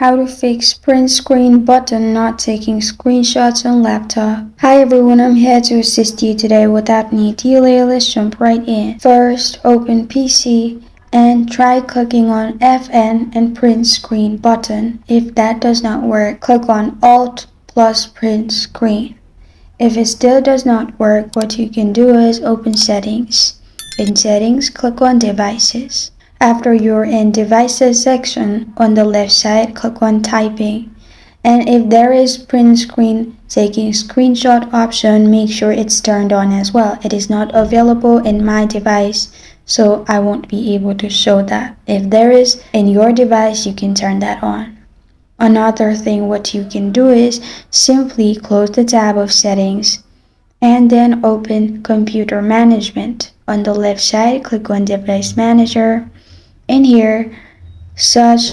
How to fix print screen button not taking screenshots on laptop. Hi everyone, I'm here to assist you today. Without any delay, let's jump right in. First, open PC and try clicking on FN and print screen button. If that does not work, click on Alt plus print screen. If it still does not work, what you can do is open settings. In settings, click on devices. After you're in devices section, on the left side, click on typing. And if there is print screen taking screenshot option, make sure it's turned on as well. It is not available in my device, so I won't be able to show that. If there is in your device, you can turn that on. Another thing what you can do is simply close the tab of settings and then open computer management. On the left side, click on device manager. In here, search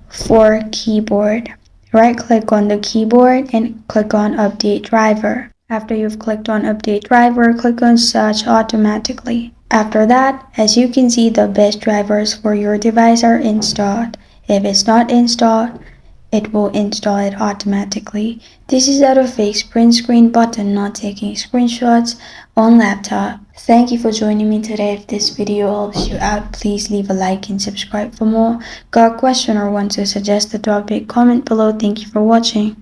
for keyboard. Right click on the keyboard and click on update driver. After you've clicked on update driver, click on search automatically. After that, as you can see, the best drivers for your device are installed. If it's not installed, it will install it automatically. This is how to fix print screen button not taking screenshots on laptop. Thank you for joining me today. If this video helps you out, please leave a like and subscribe for more. Got a question or want to suggest a topic? Comment below. Thank you for watching.